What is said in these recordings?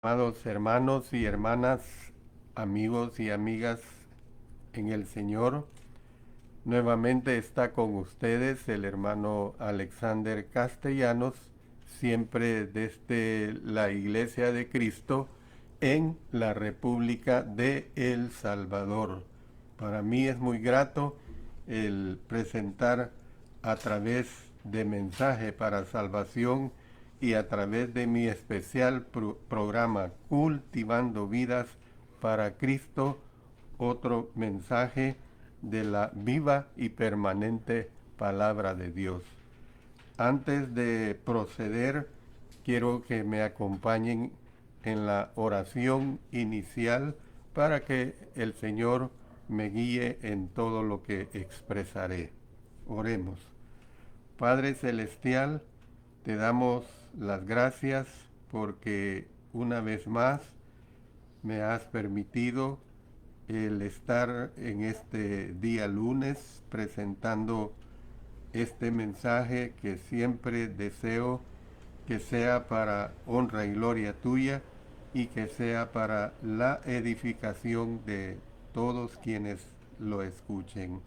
Amados hermanos y hermanas, amigos y amigas en el Señor, nuevamente está con ustedes el hermano Alexander Castellanos, siempre desde la Iglesia de Cristo en la República de El Salvador. Para mí es muy grato el presentar a través de Mensaje para Salvación y a través de mi especial programa Cultivando Vidas para Cristo, otro mensaje de la viva y permanente palabra de Dios. Antes de proceder, quiero que me acompañen en la oración inicial para que el Señor me guíe en todo lo que expresaré. Oremos. Padre Celestial, te damos las gracias porque una vez más me has permitido el estar en este día lunes presentando este mensaje que siempre deseo que sea para honra y gloria tuya y que sea para la edificación de todos quienes lo escuchen.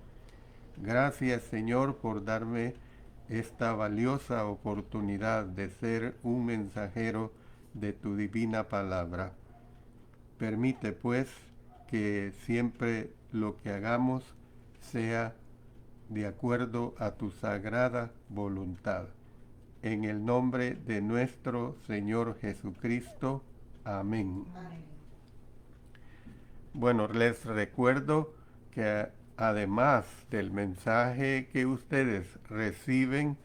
Gracias, Señor, por darme esta valiosa oportunidad de ser un mensajero de tu divina palabra. Permite, pues, que siempre lo que hagamos sea de acuerdo a tu sagrada voluntad. En el nombre de nuestro Señor Jesucristo. Amén. Amén. Bueno, les recuerdo que además del mensaje que ustedes reciben,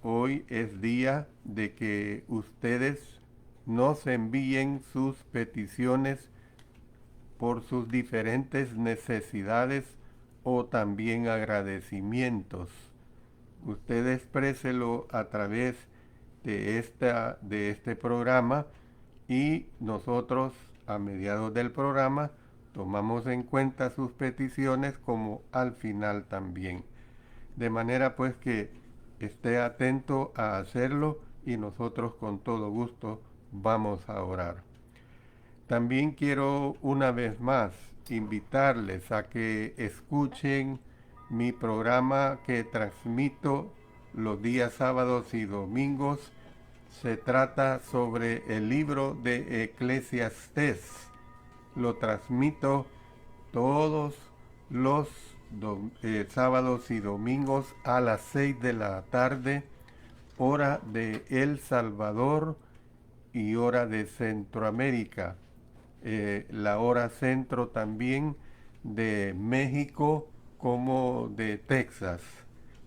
hoy es día de que ustedes nos envíen sus peticiones por sus diferentes necesidades o también agradecimientos. Usted expréselo a través de este programa y nosotros a mediados del programa tomamos en cuenta sus peticiones como al final también. De manera pues que esté atento a hacerlo y nosotros con todo gusto vamos a orar. También quiero una vez más invitarles a que escuchen mi programa que transmito los días sábados y domingos. Se trata sobre el libro de Eclesiastés. Lo transmito todos los sábados y domingos a las 6 de la tarde, hora de El Salvador y hora de Centroamérica. La hora centro también de México como de Texas.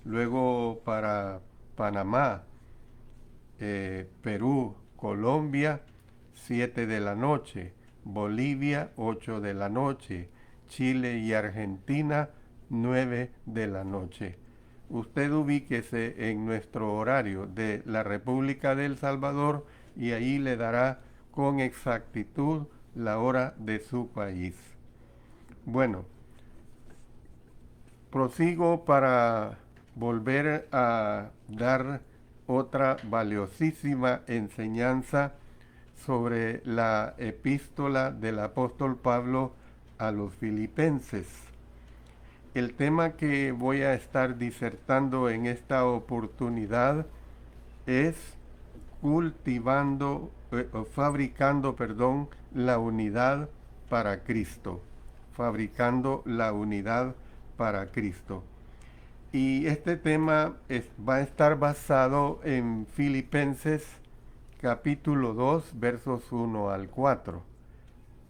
Luego para Panamá, Perú, Colombia, 7 de la noche. Bolivia, 8 de la noche. Chile y Argentina, 9 de la noche. Usted ubíquese en nuestro horario de la República de El Salvador y ahí le dará con exactitud la hora de su país. Bueno, prosigo para volver a dar otra valiosísima enseñanza sobre la epístola del apóstol Pablo a los filipenses. El tema que voy a estar disertando en esta oportunidad es fabricando, la unidad para Cristo. Fabricando la unidad para Cristo. Y este tema va a estar basado en Filipenses capítulo 2, versos 1 al 4.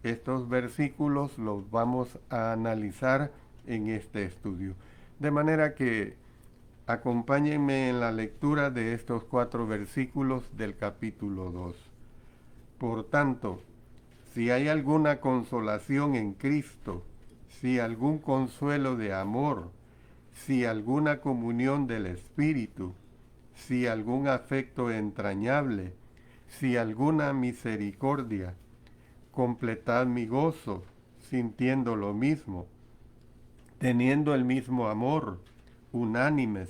Estos versículos los vamos a analizar en este estudio. De manera que acompáñenme en la lectura de estos 4 versículos del capítulo 2. Por tanto, si hay alguna consolación en Cristo, si algún consuelo de amor, si alguna comunión del Espíritu, si algún afecto entrañable, si alguna misericordia, completad mi gozo, sintiendo lo mismo, teniendo el mismo amor, unánimes,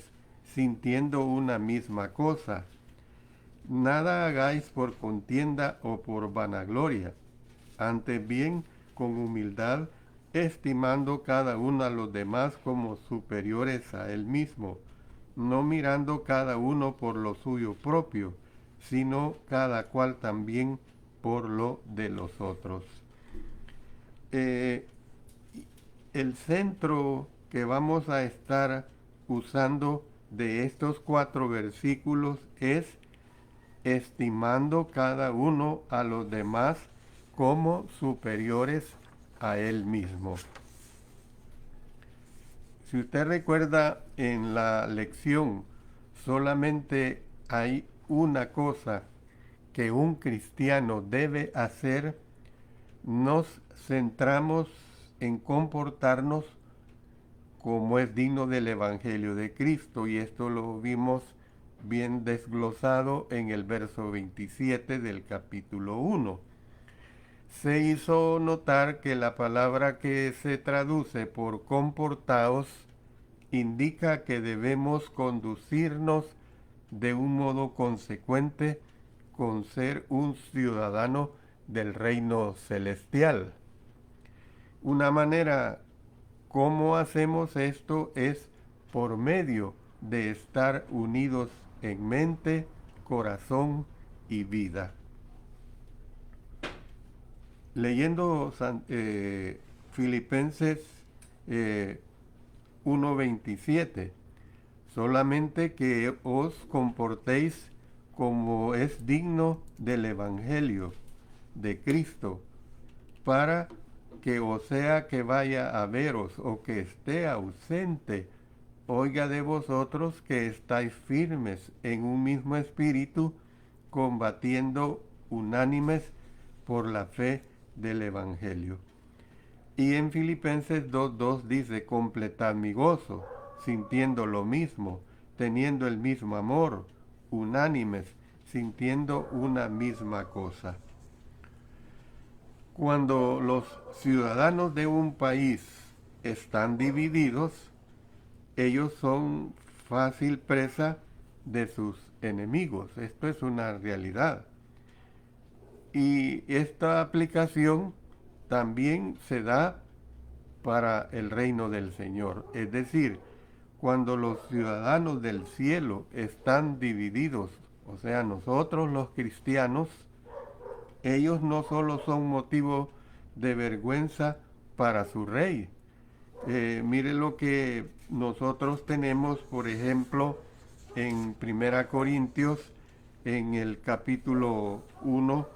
sintiendo una misma cosa. Nada hagáis por contienda o por vanagloria, antes bien con humildad, estimando cada uno a los demás como superiores a él mismo, no mirando cada uno por lo suyo propio, sino cada cual también por lo de los otros. El centro que vamos a estar usando de estos 4 versículos es estimando cada uno a los demás como superiores a él mismo. Si usted recuerda, en la lección solamente hay una cosa que un cristiano debe hacer. Nos centramos en comportarnos como es digno del Evangelio de Cristo, y esto lo vimos bien desglosado en el verso 27 del capítulo 1. Se hizo notar que la palabra que se traduce por comportaos indica que debemos conducirnos de un modo consecuente con ser un ciudadano del reino celestial. Una manera como hacemos esto es por medio de estar unidos en mente, corazón y vida. Leyendo Filipenses 1:27, solamente que os comportéis como es digno del Evangelio de Cristo, para que o sea que vaya a veros o que esté ausente, oiga de vosotros que estáis firmes en un mismo espíritu, combatiendo unánimes por la fe del Evangelio. Y en Filipenses 2:2 dice, completad mi gozo, sintiendo lo mismo, teniendo el mismo amor, unánimes, sintiendo una misma cosa. Cuando los ciudadanos de un país están divididos, ellos son fácil presa de sus enemigos. Esto es una realidad. Y esta aplicación también se da para el reino del Señor. Es decir, cuando los ciudadanos del cielo están divididos, o sea, nosotros los cristianos, ellos no solo son motivo de vergüenza para su rey. Mire lo que nosotros tenemos, por ejemplo, en 1 Corintios, en el capítulo 1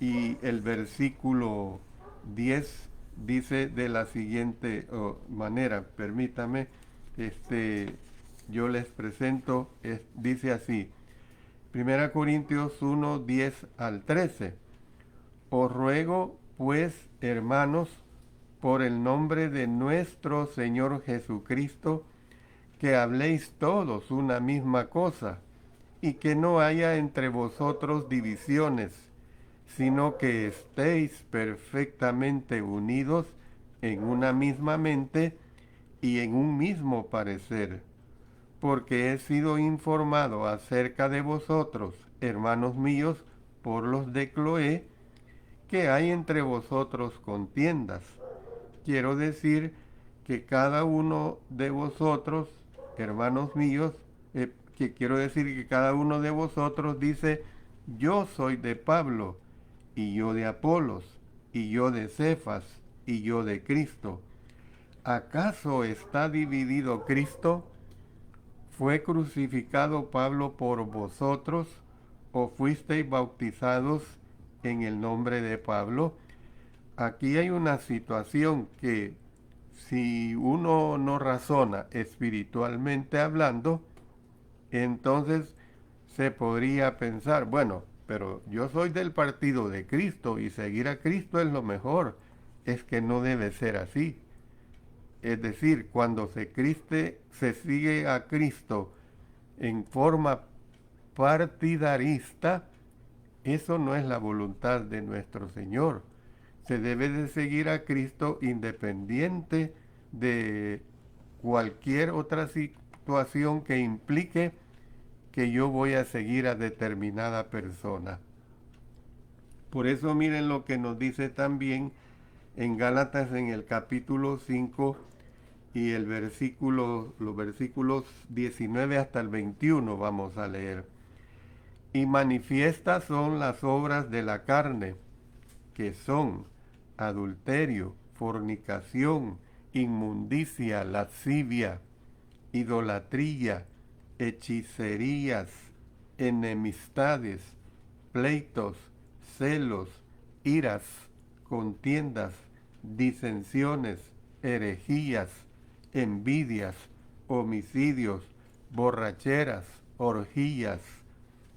y el versículo 10, dice de la siguiente manera, permítame, yo les presento, dice así, 1 Corintios 1, 10 al 13. Os ruego, pues, hermanos, por el nombre de nuestro Señor Jesucristo, que habléis todos una misma cosa, y que no haya entre vosotros divisiones, sino que estéis perfectamente unidos en una misma mente y en un mismo parecer. Porque he sido informado acerca de vosotros, hermanos míos, por los de Cloé, que hay entre vosotros contiendas. Quiero decir que cada uno de vosotros, hermanos míos, quiero decir que cada uno de vosotros dice, yo soy de Pablo, y yo de Apolos, y yo de Cefas, y yo de Cristo. ¿Acaso está dividido Cristo? ¿Fue crucificado Pablo por vosotros, o fuisteis bautizados en el nombre de Pablo? Aquí hay una situación que, si uno no razona espiritualmente hablando, entonces se podría pensar, bueno, pero yo soy del partido de Cristo y seguir a Cristo es lo mejor. Es que no debe ser así. Es decir, cuando se sigue a Cristo en forma partidarista, eso no es la voluntad de nuestro Señor. Se debe de seguir a Cristo independiente de cualquier otra situación que implique que yo voy a seguir a determinada persona. Por eso miren lo que nos dice también en Gálatas en el capítulo 5 y los versículos 19 hasta el 21 vamos a leer. Y manifiestas son las obras de la carne, que son adulterio, fornicación, inmundicia, lascivia, idolatría, hechicerías, enemistades, pleitos, celos, iras, contiendas, disensiones, herejías, envidias, homicidios, borracheras, orgías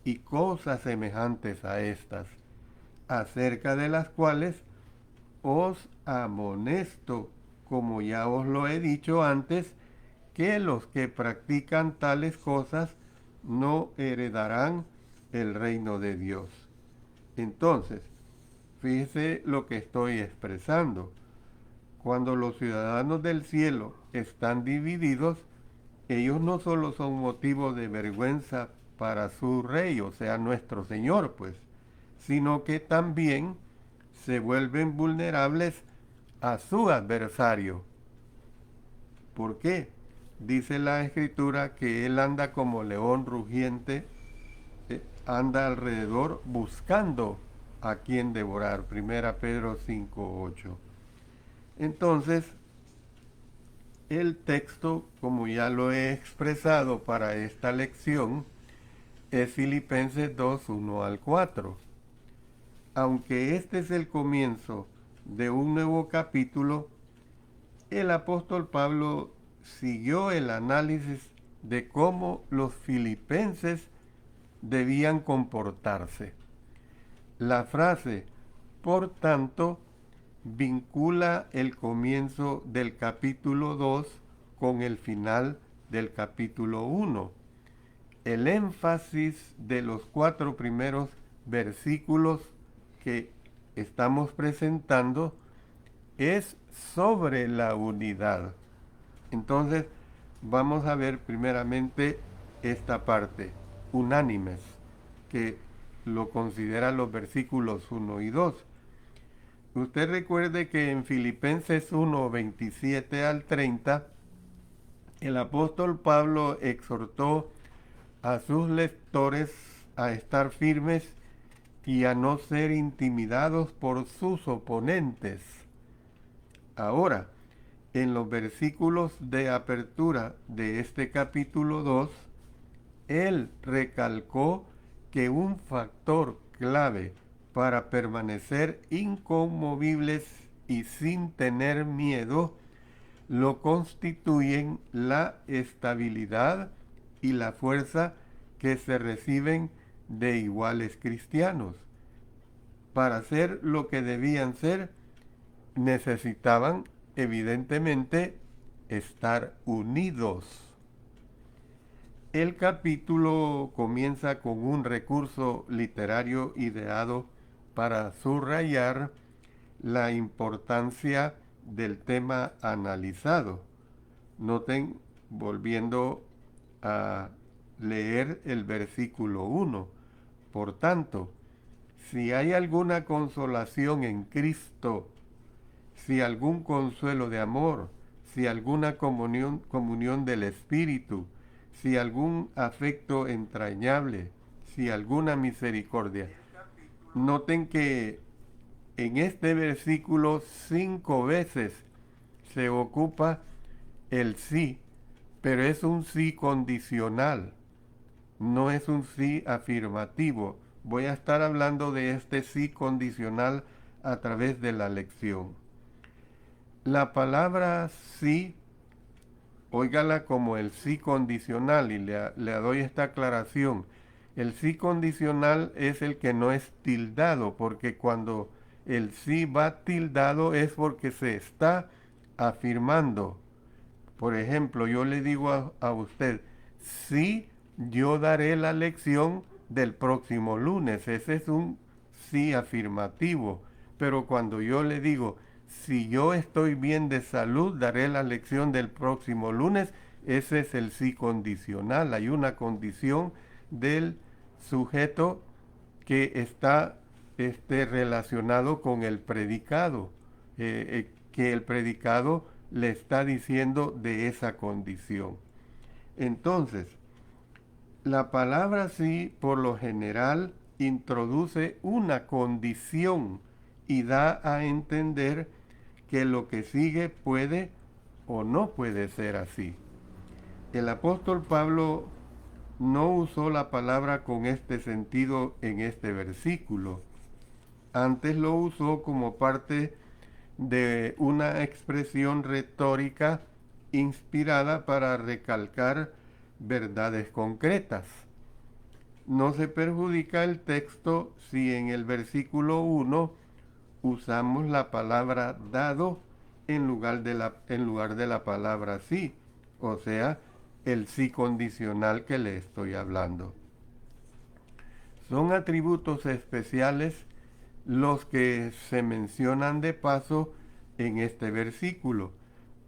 y cosas semejantes a estas, acerca de las cuales os amonesto, como ya os lo he dicho antes, que los que practican tales cosas no heredarán el reino de Dios. Entonces, fíjese lo que estoy expresando. Cuando los ciudadanos del cielo están divididos, ellos no solo son motivo de vergüenza para su rey, o sea, nuestro Señor, pues, sino que también se vuelven vulnerables a su adversario. ¿Por qué? Dice la Escritura que él anda como león rugiente, anda alrededor buscando a quien devorar. 1 Pedro 5:8. Entonces, el texto, como ya lo he expresado para esta lección, es Filipenses 2:1 al 4. Aunque este es el comienzo de un nuevo capítulo, el apóstol Pablo siguió el análisis de cómo los filipenses debían comportarse. La frase, por tanto, vincula el comienzo del capítulo 2 con el final del capítulo 1. El énfasis de los 4 primeros versículos que estamos presentando es sobre la unidad. Entonces, vamos a ver primeramente esta parte, unánimes, que lo consideran los versículos 1 y 2. Usted recuerde que en Filipenses 1, 27 al 30, el apóstol Pablo exhortó a sus lectores a estar firmes y a no ser intimidados por sus oponentes. Ahora, en los versículos de apertura de este capítulo 2, él recalcó que un factor clave para permanecer inconmovibles y sin tener miedo lo constituyen la estabilidad y la fuerza que se reciben de iguales cristianos. Para ser lo que debían ser, necesitaban evidentemente estar unidos. El capítulo comienza con un recurso literario ideado para subrayar la importancia del tema analizado. Noten, volviendo a leer el versículo 1, por tanto, si hay alguna consolación en Cristo, si algún consuelo de amor, si alguna comunión del Espíritu, si algún afecto entrañable, si alguna misericordia. Noten que en este versículo 5 veces se ocupa el sí, pero es un sí condicional, no es un sí afirmativo. Voy a estar hablando de este sí condicional a través de la lección. La palabra sí, óigala como el sí condicional, y le doy esta aclaración. El sí condicional es el que no es tildado, porque cuando el sí va tildado es porque se está afirmando. Por ejemplo, yo le digo a usted, sí, yo daré la lección del próximo lunes. Ese es un sí afirmativo. Pero cuando yo le digo, si yo estoy bien de salud, daré la lección del próximo lunes, ese es el sí condicional. Hay una condición del sujeto que está relacionado con el predicado, que el predicado le está diciendo de esa condición. Entonces, la palabra sí, por lo general, introduce una condición y da a entender que lo que sigue puede o no puede ser así. El apóstol Pablo no usó la palabra con este sentido en este versículo. Antes lo usó como parte de una expresión retórica inspirada para recalcar verdades concretas. No se perjudica el texto si en el versículo 1 usamos la palabra dado en lugar de la palabra sí, o sea, el sí condicional que le estoy hablando. Son atributos especiales los que se mencionan de paso en este versículo,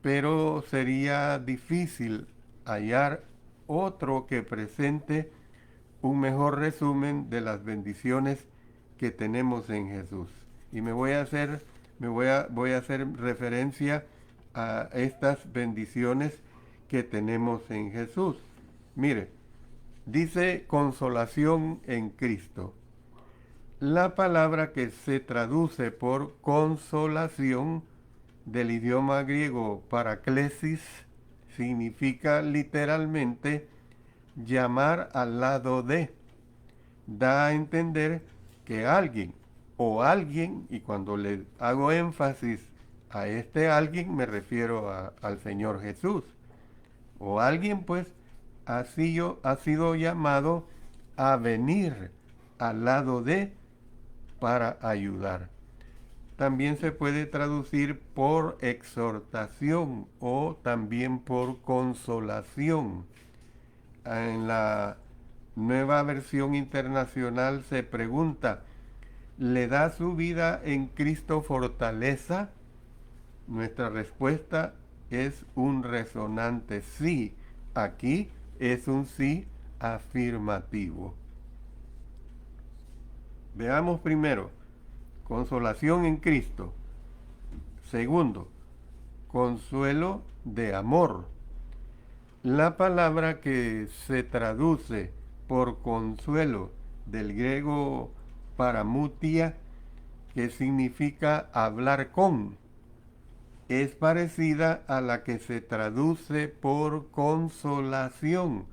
pero sería difícil hallar otro que presente un mejor resumen de las bendiciones que tenemos en Jesús. Y voy a hacer referencia a estas bendiciones que tenemos en Jesús. Mire, dice consolación en Cristo. La palabra que se traduce por consolación del idioma griego paraklesis significa literalmente llamar al lado de. Da a entender que alguien o alguien, y cuando le hago énfasis a este alguien me refiero al Señor Jesús, o alguien pues ha sido llamado a venir al lado de para ayudar. También se puede traducir por exhortación o también por consolación. En la Nueva Versión Internacional se pregunta, ¿le da su vida en Cristo fortaleza? Nuestra respuesta es un resonante sí. Aquí es un sí afirmativo. Veamos primero, consolación en Cristo. Segundo, consuelo de amor. La palabra que se traduce por consuelo del griego paramutia, que significa hablar con, es parecida a la que se traduce por consolación.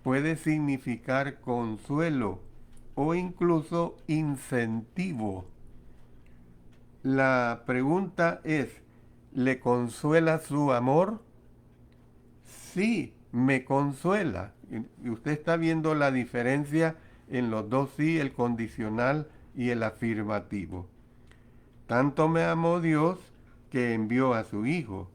Puede significar consuelo o incluso incentivo. La pregunta es, ¿le consuela su amor? Sí, me consuela. Y usted está viendo la diferencia en los dos sí, el condicional y el afirmativo. Tanto me amó Dios que envió a su Hijo.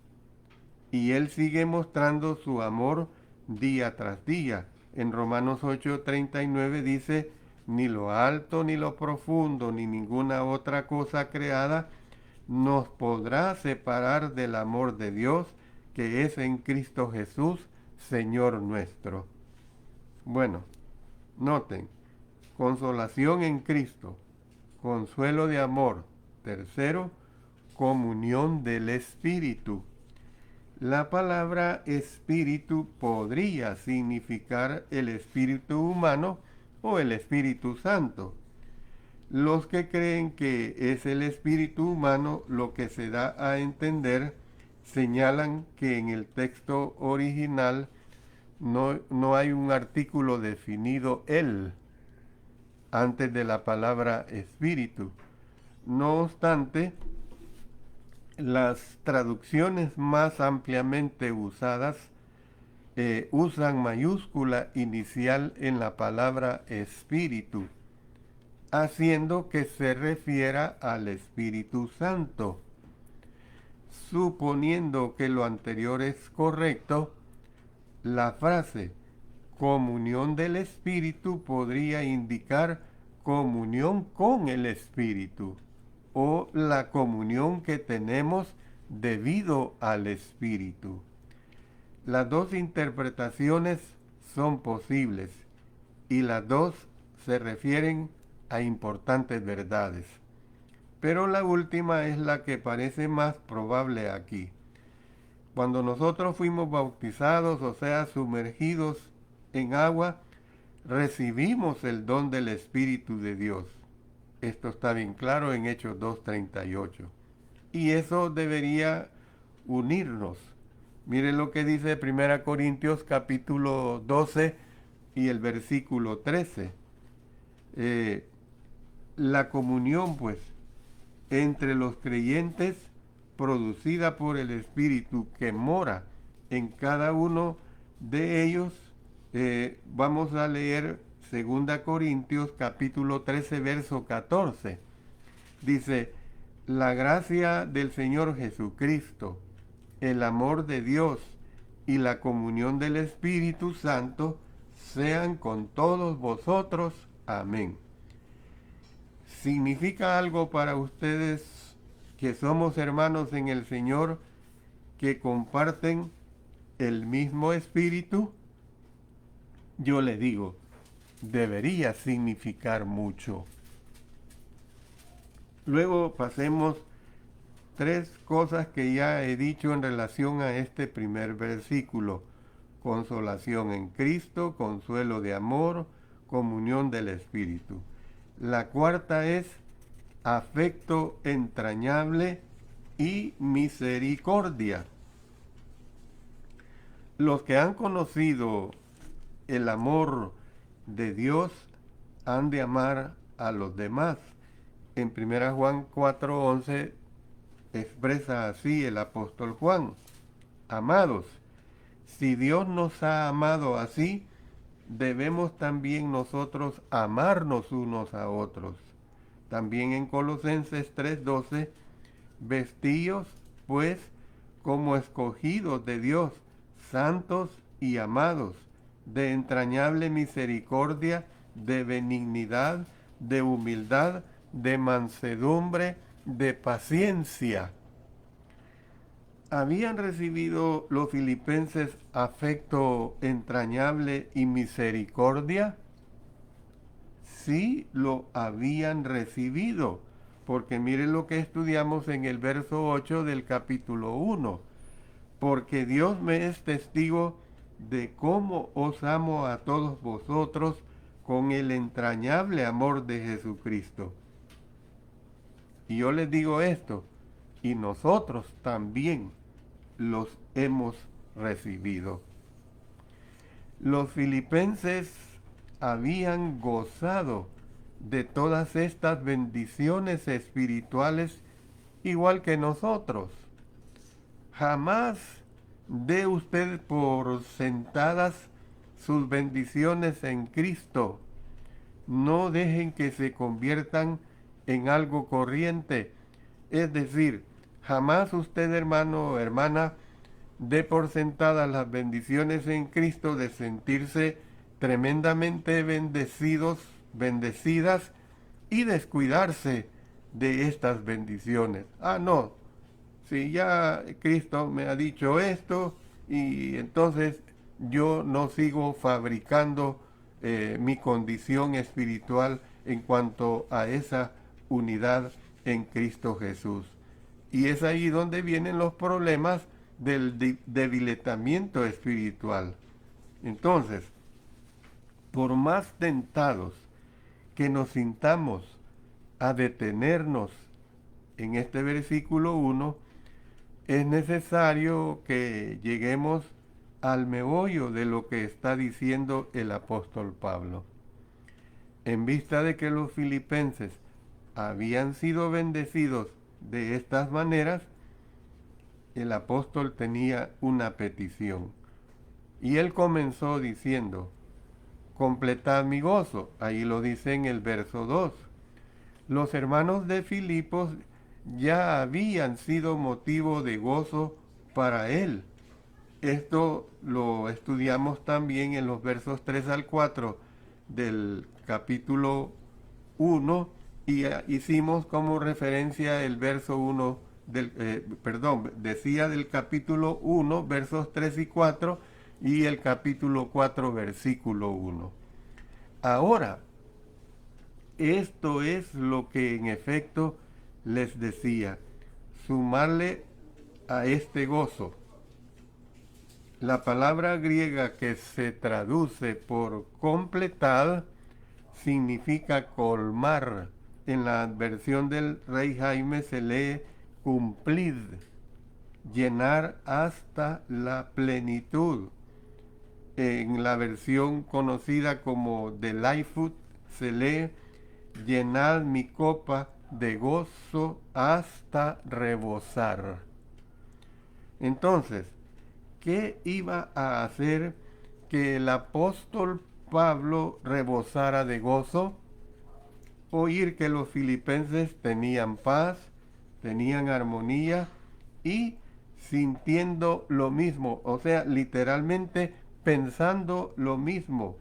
Y Él sigue mostrando su amor día tras día. En Romanos 8:39 dice, ni lo alto, ni lo profundo, ni ninguna otra cosa creada nos podrá separar del amor de Dios que es en Cristo Jesús, Señor nuestro. Bueno, noten, consolación en Cristo, consuelo de amor. Tercero, comunión del Espíritu. La palabra espíritu podría significar el espíritu humano o el Espíritu Santo. Los que creen que es el espíritu humano lo que se da a entender, señalan que en el texto original no hay un artículo definido él antes de la palabra espíritu. No obstante, las traducciones más ampliamente usadas usan mayúscula inicial en la palabra espíritu, haciendo que se refiera al Espíritu Santo. Suponiendo que lo anterior es correcto, la frase comunión del Espíritu podría indicar comunión con el Espíritu o la comunión que tenemos debido al Espíritu. Las dos interpretaciones son posibles y las dos se refieren a importantes verdades. Pero la última es la que parece más probable aquí. Cuando nosotros fuimos bautizados, o sea, sumergidos en agua, recibimos el don del Espíritu de Dios. Esto está bien claro en Hechos 2:38. Y eso debería unirnos. Miren lo que dice 1 Corintios capítulo 12 y el versículo 13. La comunión, pues, entre los creyentes, producida por el Espíritu que mora en cada uno de ellos. Vamos a leer 2 Corintios capítulo 13, verso 14. Dice, la gracia del Señor Jesucristo, el amor de Dios y la comunión del Espíritu Santo sean con todos vosotros. Amén. ¿Significa algo para ustedes que somos hermanos en el Señor, que comparten el mismo Espíritu? Yo le digo, debería significar mucho. Luego pasemos 3 cosas que ya he dicho en relación a este primer versículo: consolación en Cristo, consuelo de amor, comunión del Espíritu. La cuarta es afecto entrañable y misericordia. Los que han conocido el amor de Dios han de amar a los demás. En 1 Juan 4:11 expresa así el apóstol Juan: amados, si Dios nos ha amado así, debemos también nosotros amarnos unos a otros. También en Colosenses 3:12, vestíos pues como escogidos de Dios, santos y amados, de entrañable misericordia, de benignidad, de humildad, de mansedumbre, de paciencia. ¿Habían recibido los filipenses afecto entrañable y misericordia? Sí, lo habían recibido, porque miren lo que estudiamos en el verso 8 del capítulo 1. Porque Dios me es testigo de cómo os amo a todos vosotros con el entrañable amor de Jesucristo. Y yo les digo esto, y nosotros también los hemos recibido. Los filipenses habían gozado de todas estas bendiciones espirituales igual que nosotros. Jamás dé usted por sentadas sus bendiciones en Cristo. No dejen que se conviertan en algo corriente. Es decir, jamás usted, hermano o hermana, dé por sentadas las bendiciones en Cristo de sentirse tremendamente bendecidos, bendecidas, y descuidarse de estas bendiciones. No, si ya Cristo me ha dicho esto, y entonces yo no sigo fabricando mi condición espiritual en cuanto a esa unidad en Cristo Jesús. Y es ahí donde vienen los problemas del debilitamiento espiritual. Entonces, por más tentados que nos sintamos a detenernos en este versículo 1, es necesario que lleguemos al meollo de lo que está diciendo el apóstol Pablo. En vista de que los filipenses habían sido bendecidos de estas maneras, el apóstol tenía una petición. Y él comenzó diciendo, completad mi gozo. Ahí lo dice en el verso 2. Los hermanos de Filipos ya habían sido motivo de gozo para él. Esto lo estudiamos también en los versos 3 al 4 del capítulo 1 y hicimos como referencia el verso 1 decía del capítulo 1, versos 3 y 4 y el capítulo 4, versículo 1. Ahora, esto es lo que en efecto les decía, sumarle a este gozo. La palabra griega que se traduce por completar significa colmar. En la versión del Rey Jaime se lee cumplir, llenar hasta la plenitud. En la versión conocida como The Lightfoot se lee llenar mi copa de gozo hasta rebosar. Entonces, ¿qué iba a hacer que el apóstol Pablo rebosara de gozo? Oír que los filipenses tenían paz, tenían armonía y sintiendo lo mismo, o sea, literalmente pensando lo mismo,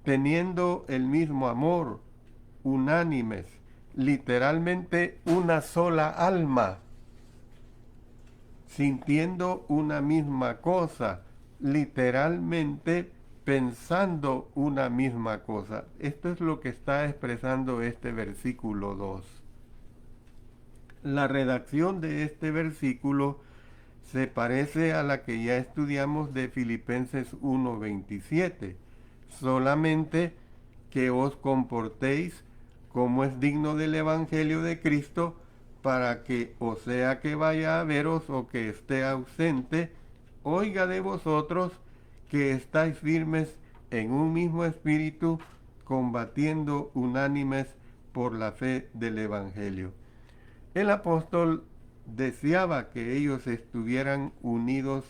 teniendo el mismo amor, unánimes, literalmente una sola alma, sintiendo una misma cosa, literalmente pensando una misma cosa. Esto es lo que está expresando este versículo 2. La redacción de este versículo se parece a la que ya estudiamos de Filipenses 1:27. Solamente que os comportéis como es digno del Evangelio de Cristo, para que, o sea que vaya a veros o que esté ausente, oiga de vosotros que estáis firmes en un mismo espíritu, combatiendo unánimes por la fe del Evangelio. El apóstol deseaba que ellos estuvieran unidos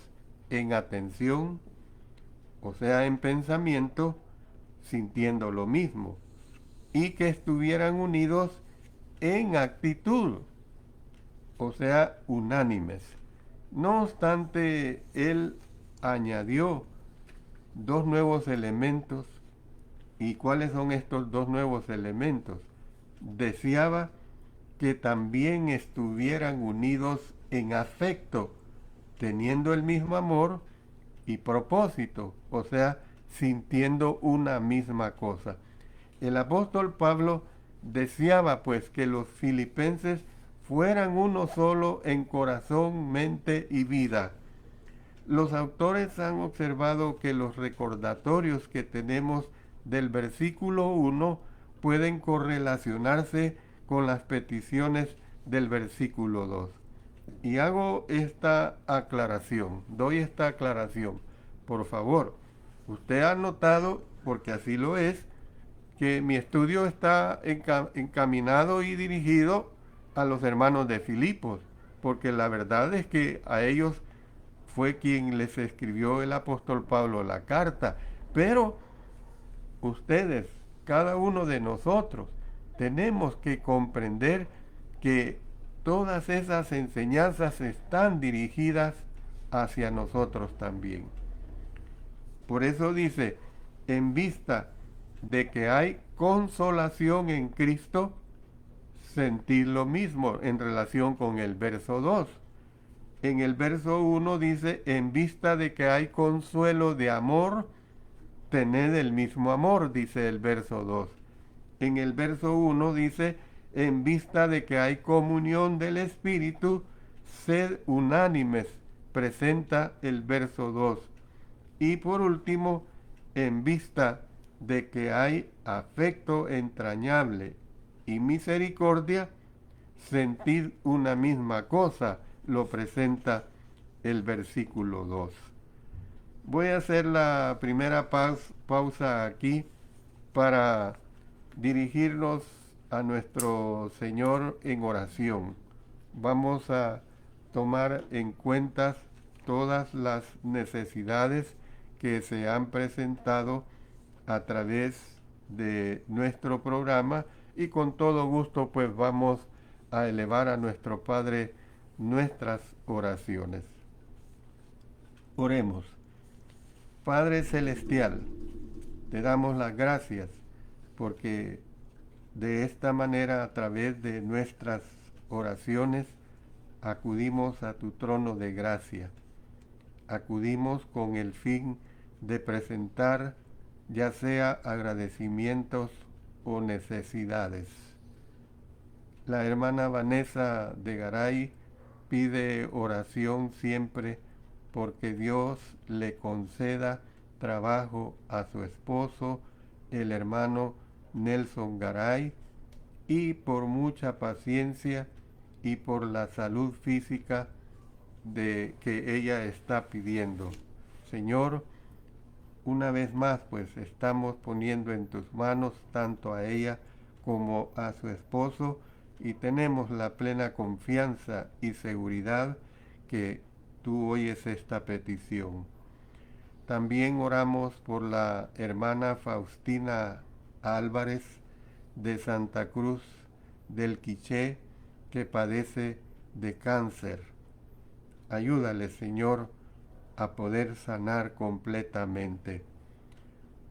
en atención, o sea, en pensamiento, sintiendo lo mismo, y que estuvieran unidos en actitud, o sea, unánimes. No obstante, él añadió dos nuevos elementos. ¿Y cuáles son estos dos nuevos elementos? Deseaba que también estuvieran unidos en afecto, teniendo el mismo amor y propósito, o sea, sintiendo una misma cosa. El apóstol Pablo deseaba pues que los filipenses fueran uno solo en corazón, mente y vida. Los autores han observado que los recordatorios que tenemos del versículo 1 pueden correlacionarse con las peticiones del versículo 2. Y hago esta aclaración, doy esta aclaración. Por favor, usted ha notado, porque así lo es, que mi estudio está encaminado y dirigido a los hermanos de Filipos, porque la verdad es que a ellos fue quien les escribió el apóstol Pablo la carta. Pero ustedes, cada uno de nosotros, tenemos que comprender que todas esas enseñanzas están dirigidas hacia nosotros también. Por eso dice, en vista de que hay consolación en Cristo, sentir lo mismo en relación con el verso 2. En el verso 1 dice, en vista de que hay consuelo de amor, tened el mismo amor, dice el verso 2. En el verso 1 dice, en vista de que hay comunión del Espíritu, sed unánimes, presenta el verso 2. Y por último, en vista de que hay afecto entrañable y misericordia, sentid una misma cosa, lo presenta el versículo 2. Voy a hacer la primera pausa aquí para dirigirnos a nuestro Señor en oración. Vamos a tomar en cuenta todas las necesidades que se han presentado a través de nuestro programa y con todo gusto pues vamos a elevar a nuestro Padre nuestras oraciones. Oremos. Padre Celestial, te damos las gracias porque de esta manera, a través de nuestras oraciones, acudimos a tu trono de gracia. Acudimos con el fin de presentar ya sea agradecimientos o necesidades. La hermana Vanessa de Garay pide oración siempre porque Dios le conceda trabajo a su esposo, el hermano Nelson Garay, y por mucha paciencia y por la salud física de que ella está pidiendo. Señor, una vez más, pues estamos poniendo en tus manos tanto a ella como a su esposo y tenemos la plena confianza y seguridad que tú oyes esta petición. También oramos por la hermana Faustina Álvarez de Santa Cruz del Quiché, que padece de cáncer. Ayúdale, Señor, a poder sanar completamente.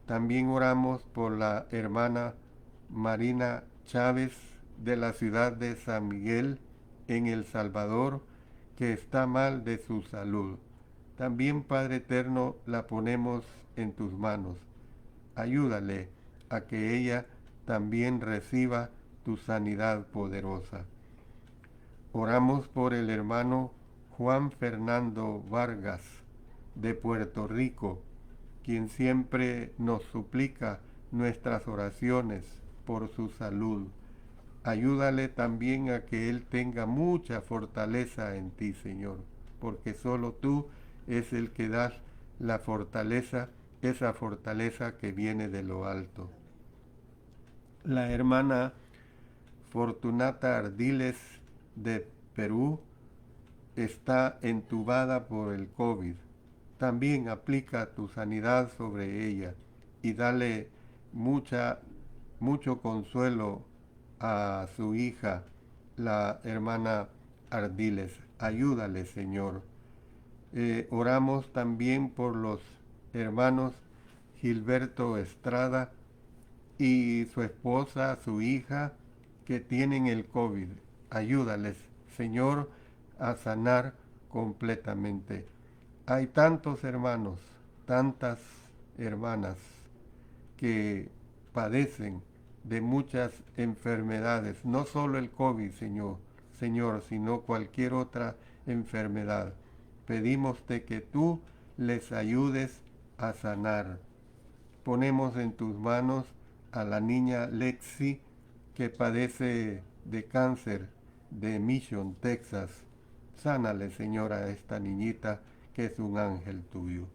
También oramos por la hermana Marina Chávez de la ciudad de San Miguel en El Salvador, que está mal de su salud. También, Padre Eterno, la ponemos en tus manos. Ayúdale a que ella también reciba tu sanidad poderosa. Oramos por el hermano Juan Fernando Vargas de Puerto Rico, quien siempre nos suplica nuestras oraciones por su salud. Ayúdale también a que él tenga mucha fortaleza en ti, Señor, porque solo tú es el que das la fortaleza, esa fortaleza que viene de lo alto. La hermana Fortunata Ardiles de Perú está entubada por el COVID. También aplica tu sanidad sobre ella y dale mucho consuelo a su hija, la hermana Ardiles. Ayúdale, Señor. Oramos también por los hermanos Gilberto Estrada y su esposa, su hija, que tienen el COVID. Ayúdales, Señor, a sanar completamente. Hay tantos hermanos, tantas hermanas que padecen de muchas enfermedades, no solo el COVID, Señor, sino cualquier otra enfermedad. Pedímoste que tú les ayudes a sanar. Ponemos en tus manos a la niña Lexi, que padece de cáncer de Mission, Texas. Sánale, Señor, a esta niñita que es un ángel tuyo.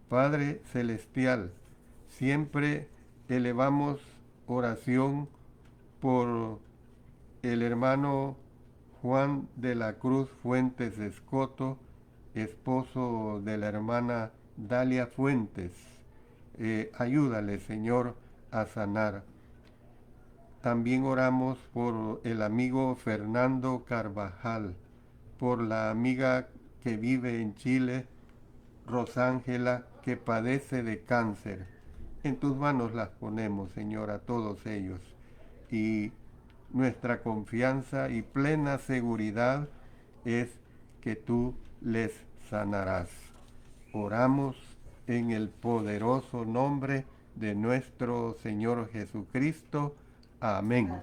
Padre Celestial, siempre elevamos oración por el hermano Juan de la Cruz Fuentes Escoto, esposo de la hermana Dalia Fuentes. Ayúdale, Señor, a sanar. También oramos por el amigo Fernando Carvajal, por la amiga que vive en Chile, Rosángela, que padece de cáncer. En tus manos las ponemos, Señor, a todos ellos. Y nuestra confianza y plena seguridad es que tú les sanarás. Oramos en el poderoso nombre de nuestro Señor Jesucristo. Amén.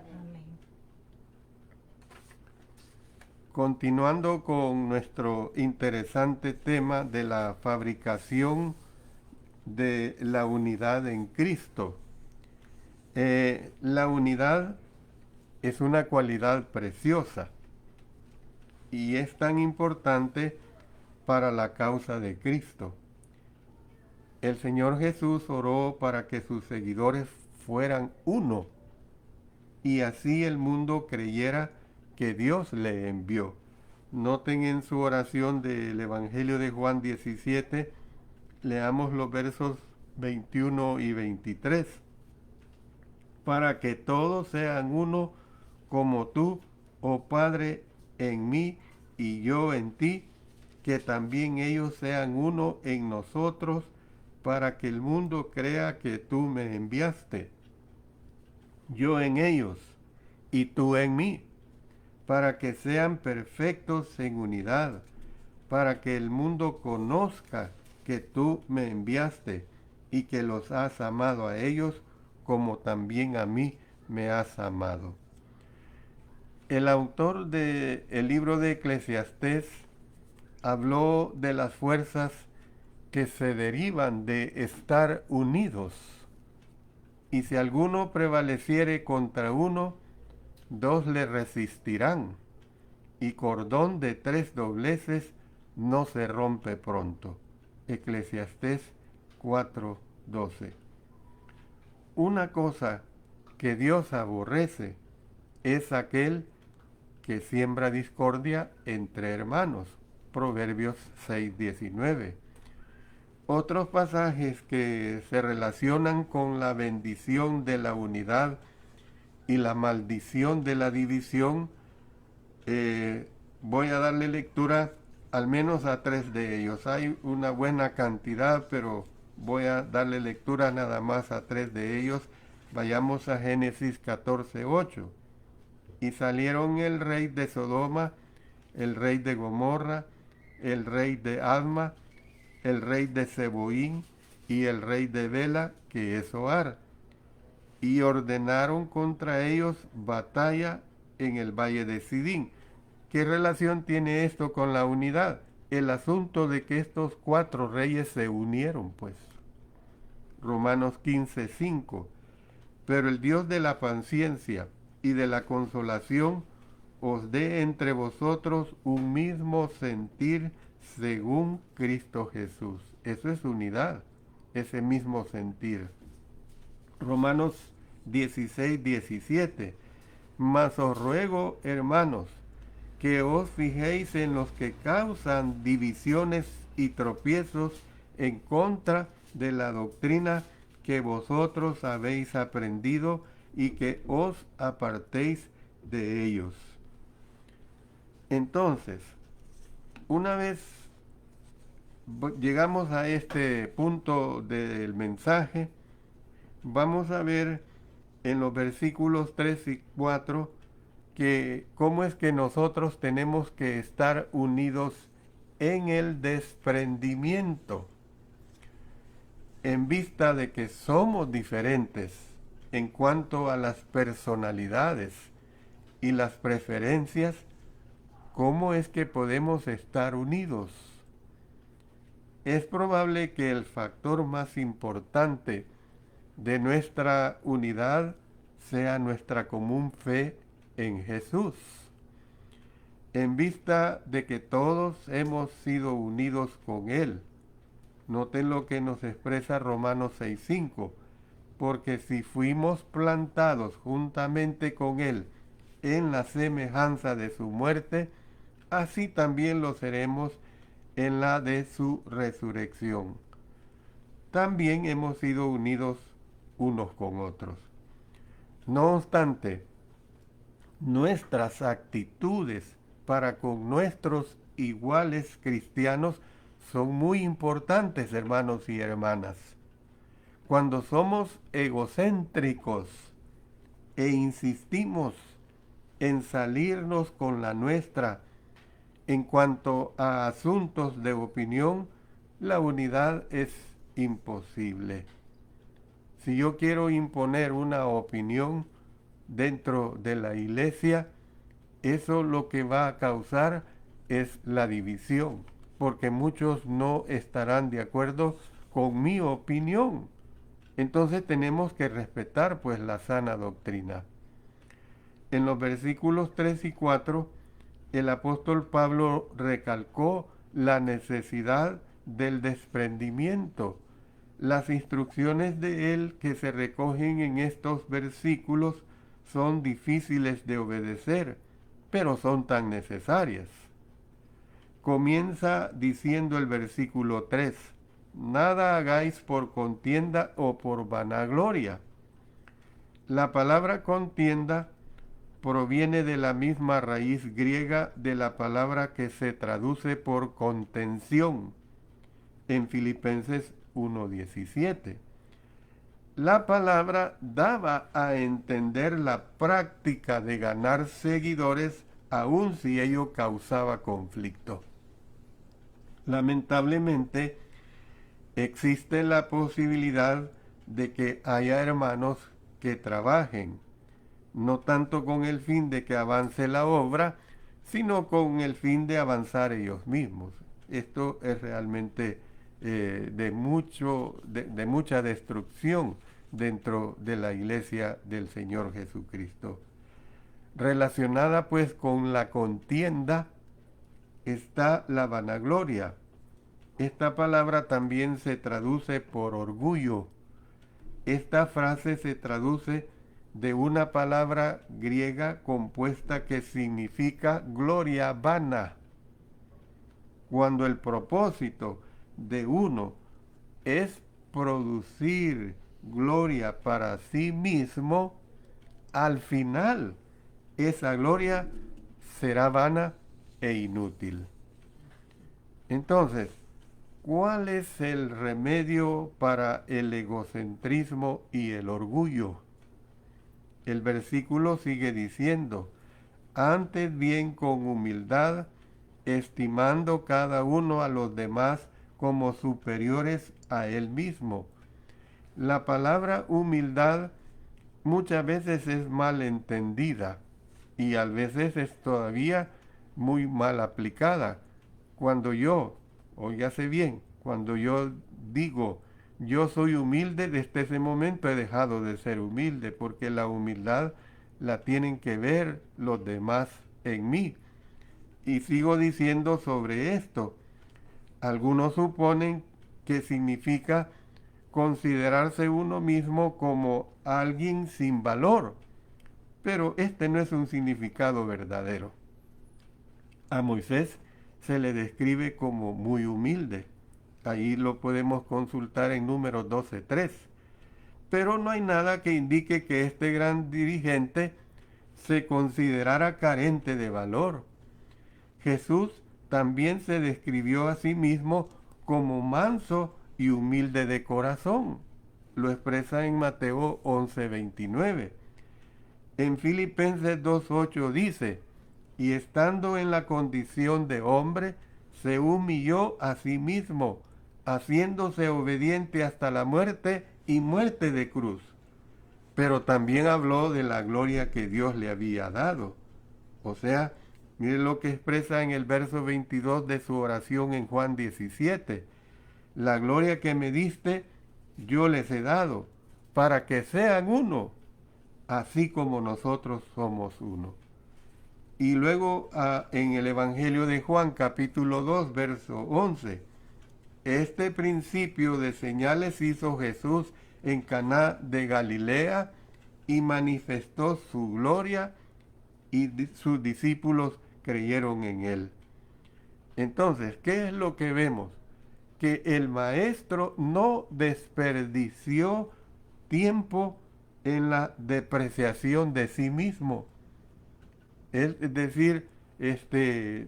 Continuando con nuestro interesante tema de la fabricación de la unidad en Cristo. La unidad es una cualidad preciosa y es tan importante para la causa de Cristo. El Señor Jesús oró para que sus seguidores fueran uno y así el mundo creyera que Dios le envió. Noten en su oración del Evangelio de Juan 17, leamos los versos 21 y 23. Para que todos sean uno como tú, oh Padre, en mí y yo en ti, que también ellos sean uno en nosotros, para que el mundo crea que tú me enviaste. Yo en ellos y tú en mí, para que sean perfectos en unidad, para que el mundo conozca que tú me enviaste y que los has amado a ellos como también a mí me has amado. El autor del libro de Eclesiastés habló de las fuerzas que se derivan de estar unidos. Y si alguno prevaleciere contra uno, dos le resistirán, y cordón de 3 dobleces no se rompe pronto. Eclesiastés 4:12. Una cosa que Dios aborrece es aquel que siembra discordia entre hermanos. Proverbios 6:19. Otros pasajes que se relacionan con la bendición de la unidad y la maldición de la división, voy a darle lectura al menos a 3 de ellos. Hay una buena cantidad, pero voy a darle lectura nada más a 3 de ellos. Vayamos a Génesis 14:8. Y salieron el rey de Sodoma, el rey de Gomorra, el rey de Adma, el rey de Zeboín y el rey de Bela, que es Zoar, y ordenaron contra ellos batalla en el valle de Sidín. ¿Qué relación tiene esto con la unidad? El asunto de que estos 4 reyes se unieron, pues. Romanos 15:5. Pero el Dios de la paciencia y de la consolación os dé entre vosotros un mismo sentir según Cristo Jesús. Eso es unidad, ese mismo sentir. Romanos 16:17. Mas os ruego, hermanos, que os fijéis en los que causan divisiones y tropiezos en contra de la doctrina que vosotros habéis aprendido y que os apartéis de ellos. Entonces, una vez llegamos a este punto del mensaje, vamos a ver en los versículos 3 y 4 que cómo es que nosotros tenemos que estar unidos en el desprendimiento, en vista de que somos diferentes en cuanto a las personalidades y las preferencias. ¿Cómo es que podemos estar unidos? Es probable que el factor más importante de nuestra unidad sea nuestra común fe en Jesús. En vista de que todos hemos sido unidos con Él. Noten lo que nos expresa Romanos 6:5. Porque si fuimos plantados juntamente con Él en la semejanza de su muerte, así también lo seremos en la de su resurrección. También hemos sido unidos unos con otros. No obstante, nuestras actitudes para con nuestros iguales cristianos son muy importantes, hermanos y hermanas. Cuando somos egocéntricos e insistimos en salirnos con la nuestra en cuanto a asuntos de opinión, la unidad es imposible. Si yo quiero imponer una opinión dentro de la iglesia, eso lo que va a causar es la división, porque muchos no estarán de acuerdo con mi opinión. Entonces tenemos que respetar pues la sana doctrina. En los versículos 3 y 4, el apóstol Pablo recalcó la necesidad del desprendimiento. Las instrucciones de él que se recogen en estos versículos son difíciles de obedecer, pero son tan necesarias. Comienza diciendo el versículo 3, nada hagáis por contienda o por vanagloria. La palabra contienda proviene de la misma raíz griega de la palabra que se traduce por contención en Filipenses 1:17. La palabra daba a entender la práctica de ganar seguidores aun si ello causaba conflicto. Lamentablemente, existe la posibilidad de que haya hermanos que trabajen, no tanto con el fin de que avance la obra, sino con el fin de avanzar ellos mismos. Esto es realmente de mucha destrucción dentro de la iglesia del Señor Jesucristo. Relacionada pues con la contienda está la vanagloria. Esta palabra también se traduce por orgullo. Esta frase se traduce de una palabra griega compuesta que significa gloria vana. Cuando el propósito de uno es producir gloria para sí mismo, al final esa gloria será vana e inútil. Entonces, ¿cuál es el remedio para el egocentrismo y el orgullo? El versículo sigue diciendo, antes bien con humildad, estimando cada uno a los demás como superiores a él mismo. La palabra humildad muchas veces es mal entendida y a veces es todavía muy mal aplicada. Cuando yo, óigase bien, cuando yo digo yo soy humilde, desde ese momento he dejado de ser humilde, porque la humildad la tienen que ver los demás en mí. Y sigo diciendo sobre esto. Algunos suponen que significa considerarse uno mismo como alguien sin valor, pero este no es un significado verdadero. A Moisés se le describe como muy humilde. Ahí lo podemos consultar en Números 12:3. Pero no hay nada que indique que este gran dirigente se considerara carente de valor. Jesús también se describió a sí mismo como manso y humilde de corazón. Lo expresa en Mateo 11:29. En Filipenses 2:8 dice, y estando en la condición de hombre, se humilló a sí mismo, haciéndose obediente hasta la muerte y muerte de cruz. Pero también habló de la gloria que Dios le había dado. O sea, mire lo que expresa en el verso 22 de su oración en Juan 17. La gloria que me diste, yo les he dado, para que sean uno, así como nosotros somos uno. Y luego en el Evangelio de Juan, capítulo 2, verso 11, este principio de señales hizo Jesús en Caná de Galilea y manifestó su gloria y sus discípulos creyeron en él. Entonces, ¿qué es lo que vemos? Que el maestro no desperdició tiempo en la depreciación de sí mismo. Es decir,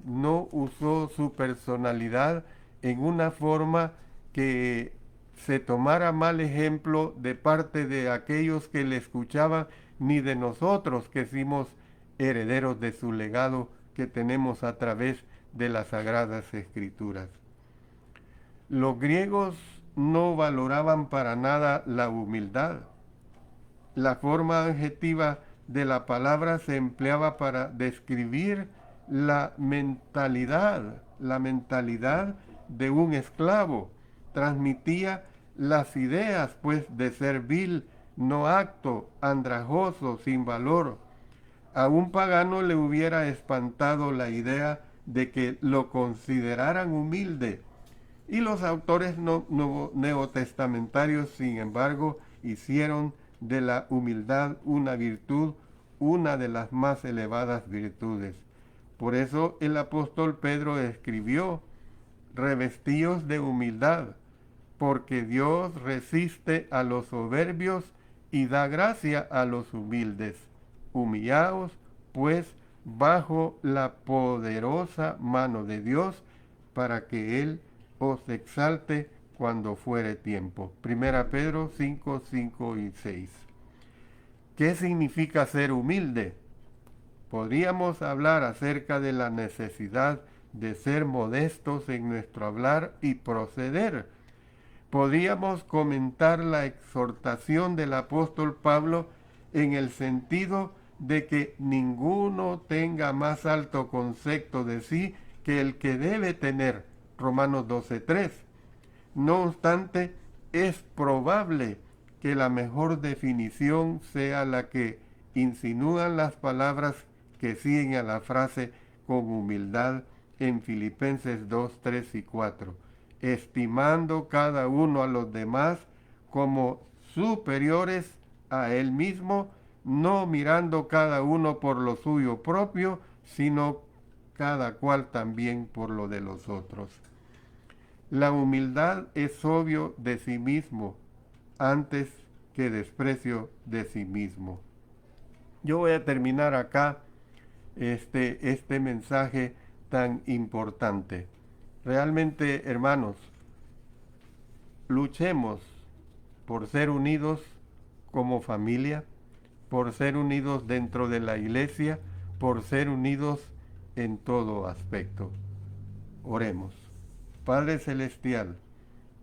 no usó su personalidad en una forma que se tomara mal ejemplo de parte de aquellos que le escuchaban, ni de nosotros que fuimos herederos de su legado que tenemos a través de las Sagradas Escrituras. Los griegos no valoraban para nada la humildad. La forma adjetiva de la palabra se empleaba para describir la mentalidad de un esclavo. Transmitía las ideas, pues, de ser vil, no apto, andrajoso, sin valor. A un pagano le hubiera espantado la idea de que lo consideraran humilde. Y los autores neotestamentarios, sin embargo, hicieron de la humildad una virtud, una de las más elevadas virtudes. Por eso el apóstol Pedro escribió, revestíos de humildad, porque Dios resiste a los soberbios y da gracia a los humildes. Humillaos, pues, bajo la poderosa mano de Dios, para que Él os exalte cuando fuere tiempo. Primera Pedro 5, 5 y 6. ¿Qué significa ser humilde? Podríamos hablar acerca de la necesidad de ser modestos en nuestro hablar y proceder, Podríamos comentar la exhortación del apóstol Pablo en el sentido de que ninguno tenga más alto concepto de sí que el que debe tener, Romanos 12:3. No obstante, es probable que la mejor definición sea la que insinúan las palabras que siguen a la frase con humildad en Filipenses 2, 3 y 4, estimando cada uno a los demás como superiores a él mismo, no mirando cada uno por lo suyo propio, sino cada cual también por lo de los otros. La humildad es obvio de sí mismo, antes que desprecio de sí mismo. Yo voy a terminar acá este mensaje tan importante. Realmente, hermanos, luchemos por ser unidos como familia, por ser unidos dentro de la iglesia, por ser unidos en todo aspecto. Oremos. Padre Celestial,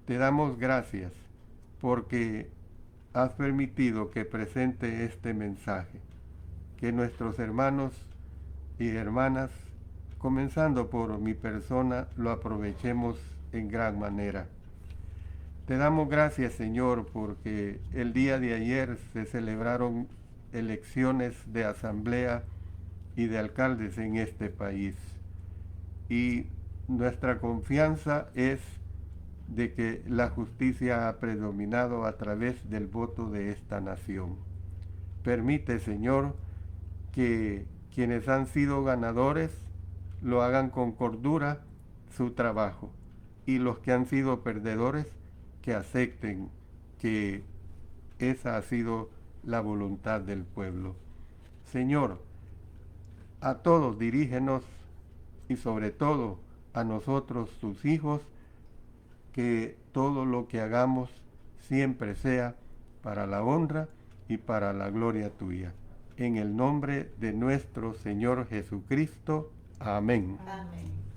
te damos gracias porque has permitido que presente este mensaje, que nuestros hermanos y hermanas, comenzando por mi persona, lo aprovechemos en gran manera. Te damos gracias, Señor, porque el día de ayer se celebraron elecciones de asamblea y de alcaldes en este país. Y nuestra confianza es de que la justicia ha predominado a través del voto de esta nación. Permite, Señor, que quienes han sido ganadores lo hagan con cordura su trabajo, y los que han sido perdedores que acepten que esa ha sido la voluntad del pueblo. Señor, a todos dirígenos, y sobre todo a nosotros, tus hijos, que todo lo que hagamos siempre sea para la honra y para la gloria tuya. En el nombre de nuestro Señor Jesucristo. Amén. Amén.